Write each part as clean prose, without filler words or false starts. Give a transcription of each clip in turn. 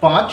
5।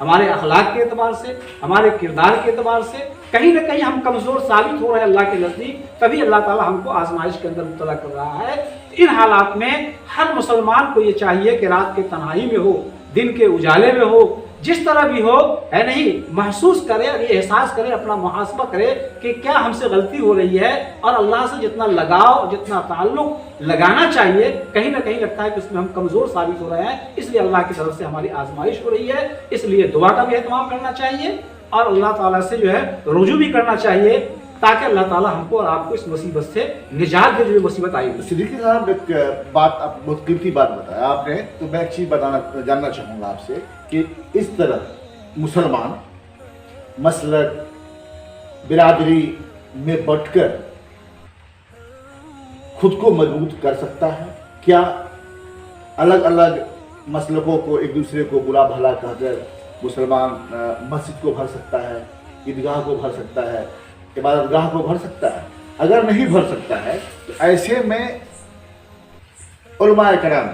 ہمارے اخلاق کے اعتبار سے، ہمارے کردار کے اعتبار سے کہیں نہ کہیں ہم کمزور ثابت ہو رہے ہیں اللہ کے نزدیک، تبھی اللہ تعالیٰ ہم کو آزمائش کے اندر مبتلا کر رہا ہے۔ ان حالات میں ہر مسلمان کو یہ چاہیے کہ رات کے تنہائی میں ہو، دن کے اجالے میں ہو، جس طرح بھی ہو ہے نہیں، محسوس کرے اور یہ احساس کرے، اپنا محاسبہ کرے کہ کیا ہم سے غلطی ہو رہی ہے، اور اللہ سے جتنا لگاؤ اور جتنا تعلق لگانا چاہیے کہیں نہ کہیں لگتا ہے کہ اس میں ہم کمزور ثابت ہو رہے ہیں، اس لیے اللہ کی طرف سے ہماری آزمائش ہو رہی ہے، اس لیے دعا کا بھی اہتمام کرنا چاہیے اور اللہ تعالیٰ سے جو ہے رجوع بھی کرنا چاہیے تاکہ اللہ تعالیٰ ہم کو اور آپ کو اس مصیبت سے نجات دے، جو مصیبت آئی ہوئی۔ صدیقی صاحب ایک بات، آپ بہت قیمتی بات بتایا آپ نے، تو میں ایک چیز جاننا چاہوں گا آپ سے کہ اس طرح مسلمان مسلک برادری میں بٹ کر خود کو مضبوط کر سکتا ہے کیا؟ الگ الگ مسلکوں کو ایک دوسرے کو بلا بھلا کہہ کر مسلمان مسجد کو بھر سکتا ہے، عیدگاہ کو بھر سکتا ہے، عبادت گاہ کو بھر سکتا ہے؟ اگر نہیں بھر سکتا ہے تو ایسے میں علماء کرام،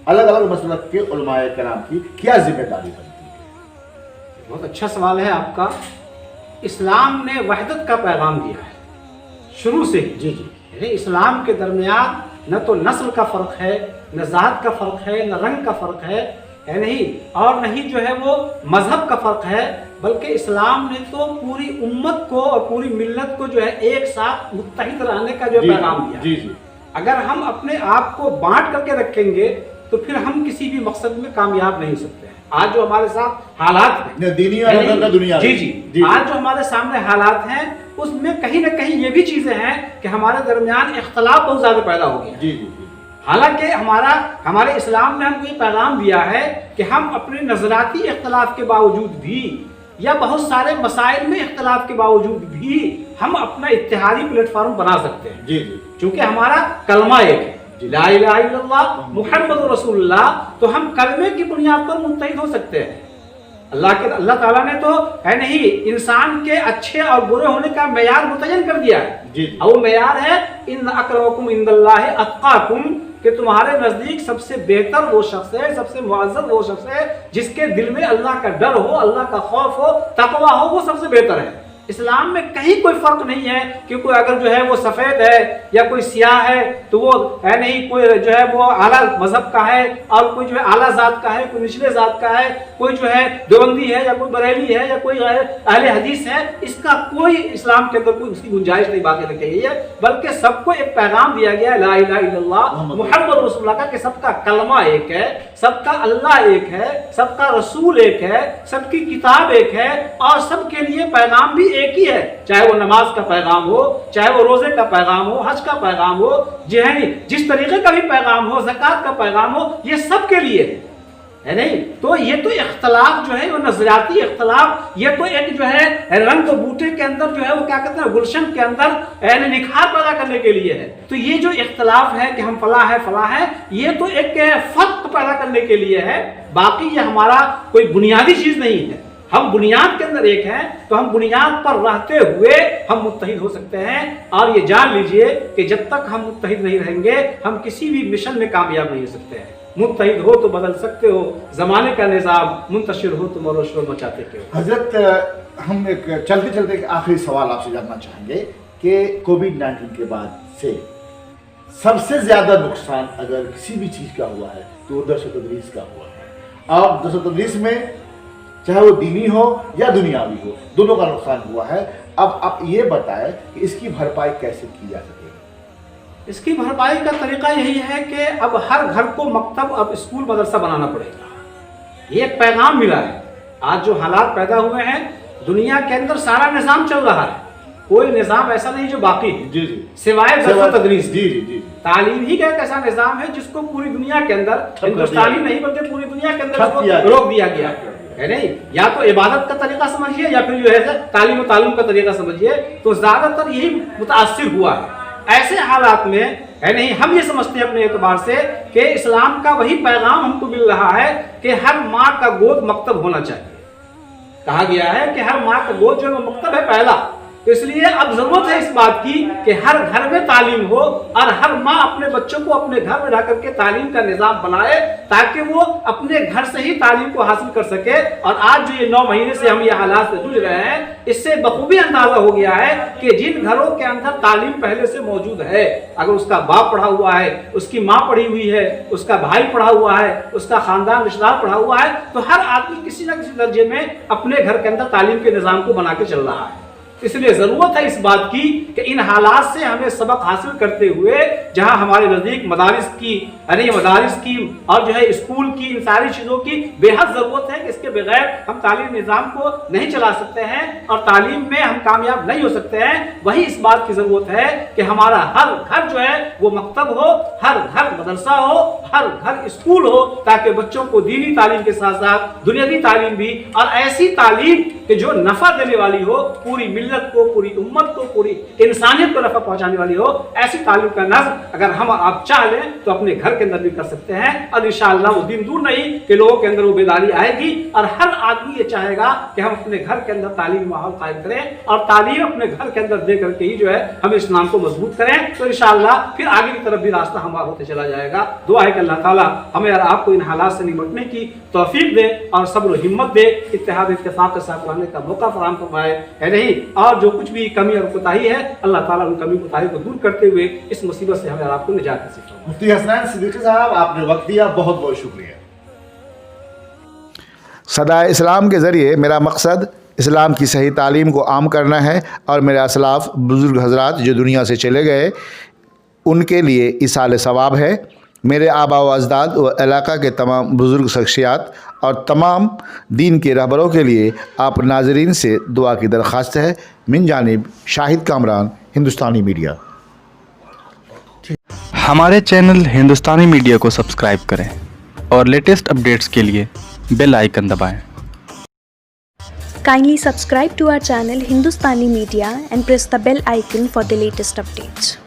الگ الگ مسلک کے علماء کرام کی کیا ذمہ داری بنتی ہے؟ بہت اچھا سوال ہے آپ کا۔ اسلام نے وحدت کا پیغام دیا ہے شروع سے ہی۔ جی جی، یعنی اسلام کے درمیان نہ تو نسل کا فرق ہے، نہ ذات کا فرق ہے، نہ رنگ کا فرق ہے نہیں، اور نہ ہی جو ہے وہ مذہب کا فرق ہے، بلکہ اسلام نے تو پوری امت کو اور پوری ملت کو جو ہے ایک ساتھ متحد رہنے کا جو پیغام دیا۔ جی جی، اگر ہم اپنے آپ کو بانٹ کر کے رکھیں گے تو پھر ہم کسی بھی مقصد میں کامیاب نہیں ہو سکتے ہیں۔ آج جو ہمارے ساتھ حالات ہیں، دینی اور دنیا، جی جی، آج جو ہمارے سامنے حالات ہیں اس میں کہیں نہ کہیں یہ بھی چیزیں ہیں کہ ہمارے درمیان اختلاف بہت زیادہ پیدا ہو گیا۔ جی جی، حالانکہ ہمارے اسلام نے ہم کو یہ پیغام دیا ہے کہ ہم اپنے نظراتی اختلاف کے باوجود بھی یا بہت سارے مسائل میں اختلاف کے باوجود بھی ہم اپنا اتحادی پلیٹ فارم بنا سکتے ہیں۔ جی جی، چونکہ ہمارا کلمہ ایک ہے، لا الہ الا اللہ محمد رسول اللہ، تو ہم کلمے کی بنیاد پر متحد ہو سکتے ہیں۔ اللہ تعالیٰ نے تو ہے نہیں انسان کے اچھے اور برے ہونے کا معیار متعین کر دیا ہے۔ جی، اور وہ معیار ہے ان اکرمکم عند اللہ اتقاکم، کہ تمہارے نزدیک سب سے بہتر وہ شخص ہے، سب سے معزز وہ شخص ہے جس کے دل میں اللہ کا ڈر ہو، اللہ کا خوف ہو، تقویٰ ہو، وہ سب سے بہتر ہے۔ اسلام میں کہیں کوئی فرق نہیں ہے کہ کوئی اگر جو ہے وہ سفید ہے یا کوئی سیاہ ہے تو وہ ہے نہیں، کوئی جو ہے وہ اعلیٰ مذہب کا ہے اور کوئی جو ہے اعلیٰ ذات کا ہے، کوئی نچلے ذات کا ہے، کوئی جو ہے دیوبندی ہے یا کوئی بریلوی ہے یا کوئی اہل حدیث ہے، اس کا کوئی اسلام کے اندر کوئی اس کی گنجائش نہیں باقی رکھی گئی ہے، بلکہ سب کو ایک پیغام دیا گیا ہے لا الہ الا اللہ محمد رسول اللہ کا، کہ سب کا کلمہ ایک ہے، سب کا اللہ ایک ہے، سب کا رسول ایک ہے، سب کی کتاب ایک ہے، اور سب کے لیے پیغام بھی ایک ہی ہے، چاہے وہ نماز کا پیغام ہو، چاہے وہ روزے کا پیغام ہو، حج کا پیغام ہو، جس طریقے کا بھی پیغام ہو، زکوٰۃ کا پیغام ہو، یہ سب کے لیے ہے نہیں۔ تو یہ تو اختلاف جو ہے وہ نظریاتی اختلاف، یہ تو ایک جو ہے رنگ بوٹے کے اندر جو ہے وہ کیا کہتے ہیں گلشن کے اندر نکھار پیدا کرنے کے لیے ہے۔ تو یہ جو اختلاف ہے کہ ہم فلاں ہے، یہ تو ایک فرق پیدا کرنے کے لیے ہے، باقی یہ ہمارا کوئی بنیادی چیز نہیں ہے۔ ہم بنیاد کے اندر ایک ہیں، تو ہم بنیاد پر رہتے ہوئے ہم متحد ہو سکتے ہیں، اور یہ جان لیجئے کہ جب تک ہم متحد نہیں رہیں گے ہم کسی بھی مشن میں کامیاب نہیں ہو سکتے ہیں۔ متحد ہو تو بدل سکتے ہو زمانے کا نظام، منتشر ہو تو مر و شور مچاتے کیوں۔ حضرت ہم ایک چلتے ایک آخری سوال آپ سے جاننا چاہیں گے کہ کووڈ-19 کے بعد سے سب سے زیادہ نقصان اگر کسی بھی چیز کا ہوا ہے تو وہ درس و تدریس کا ہوا ہے، اور درس و تدریس میں چاہے وہ دینی ہو یا دنیاوی ہو، دونوں کا نقصان ہوا ہے۔ اب آپ یہ بتائیں کہ اس کی بھرپائی کیسے کی جا سکے؟ اس کی بھرپائی کا طریقہ یہی ہے کہ اب ہر گھر کو مکتب، اب اسکول مدرسہ بنانا پڑے گا۔ یہ ایک پیغام ملا ہے۔ آج جو حالات پیدا ہوئے ہیں دنیا کے اندر، سارا نظام چل رہا ہے، کوئی نظام ایسا نہیں جو باقی ہے، جی جی، سوائے درس و تدریس۔ جی جی جی، تعلیم ہی کا ایک ایسا نظام ہے جس کو پوری دنیا کے اندر، ہندوستانی نہیں بلکہ پوری دنیا کے اندر اس کو روک دیا گیا ہے نہیں۔ یا تو عبادت کا طریقہ سمجھیے یا پھر جو ہے تعلیم و تعلم کا طریقہ سمجھیے، تو زیادہ تر یہی متاثر ہوا ہے۔ ایسے حالات میں ہے نہیں، ہم یہ سمجھتے ہیں اپنے اعتبار سے کہ اسلام کا وہی پیغام ہم کو مل رہا ہے کہ ہر ماں کا گود مکتب ہونا چاہیے۔ کہا گیا ہے کہ ہر ماں کا گود جو ہے وہ مکتب ہے پہلا، تو اس لیے اب ضرورت ہے اس بات کی کہ ہر گھر میں تعلیم ہو اور ہر ماں اپنے بچوں کو اپنے گھر میں رہ کر کے تعلیم کا نظام بنائے تاکہ وہ اپنے گھر سے ہی تعلیم کو حاصل کر سکے. اور آج جو یہ 9 مہینے سے ہم یہ حالات سے جوجھ رہے ہیں اس سے بخوبی اندازہ ہو گیا ہے کہ جن گھروں کے اندر تعلیم پہلے سے موجود ہے, اگر اس کا باپ پڑھا ہوا ہے, اس کی ماں پڑھی ہوئی ہے, اس کا بھائی پڑھا ہوا ہے, اس کا خاندان رشتہ دار پڑھا ہوا ہے, تو ہر آدمی کسی نہ کسی درجے میں اپنے گھر کے اندر تعلیم کے نظام کو بنا کے چل رہا ہے. اس لیے ضرورت ہے اس بات کی کہ ان حالات سے ہمیں سبق حاصل کرتے ہوئے جہاں ہمارے نزدیک مدارس کی اور جو ہے اسکول کی ان ساری چیزوں کی بے حد ضرورت ہے کہ اس کے بغیر ہم تعلیم نظام کو نہیں چلا سکتے ہیں اور تعلیم میں ہم کامیاب نہیں ہو سکتے ہیں. وہی اس بات کی ضرورت ہے کہ ہمارا ہر گھر جو ہے وہ مکتب ہو, ہر گھر مدرسہ ہو, ہر گھر اسکول ہو, تاکہ بچوں کو دینی تعلیم کے ساتھ ساتھ دنیاوی تعلیم بھی, اور ایسی تعلیم کہ جو نفع دینے والی ہو, پوری ملت کو, پوری امت کو, پوری انسانیت کو نفع پہنچانے والی ہو, ایسی تعلیم کا نظم اگر ہم آپ چاہ لیں تو اپنے گھر کے اندر بھی کر سکتے ہیں. اور انشاءاللہ وہ دن دور نہیں کہ لوگوں کے اندر وہ بیداری آئے گی اور ہر آدمی یہ چاہے گا کہ ہم اپنے گھر کے اندر تعلیمی ماحول قائم کریں اور تعلیم اپنے گھر کے اندر دے کر کے ہی جو ہے ہم اسلام کو مضبوط کریں. تو انشاءاللہ پھر آگے کی طرف بھی راستہ ہمارا ہوتے چلا جائے گا. دعا ہے کہ اللہ تعالیٰ ہمیں اور آپ کو ان حالات سے نمٹنے کی توفیق دے اور صبر و ہمت دے, اتحاد اتفاق کے ساتھ رہنے کا موقع فراہم فرمائے ہے نہیں. اور جو کچھ بھی کمی اور کوتاہی ہے اللہ تعالیٰ ان کمی کوتاہی کو دور کرتے ہوئے اس مصیبت سے ہمیں اور آپ کو نجات نصیب فرمائے. مفتی حسنین صدیقی صاحب, آپ نے وقت دیا, بہت بہت شکریہ. صدائے اسلام کے ذریعے میرا مقصد اسلام کی صحیح تعلیم کو عام کرنا ہے اور میرے اسلاف بزرگ حضرات جو دنیا سے چلے گئے ان کے لیے ایصال ثواب ہے. میرے آبا و اجداد و علاقہ کے تمام بزرگ شخصیات اور تمام دین کے رہبروں کے لیے آپ ناظرین سے دعا کی درخواست ہے. من جانب شاہد کامران, ہندوستانی میڈیا. ہمارے چینل ہندوستانی میڈیا کو سبسکرائب کریں اور لیٹسٹ اپڈیٹس کے لیے بیل آئیکن دبائیں. Kindly subscribe to our channel Hindustani Media and press the bell icon for the latest updates.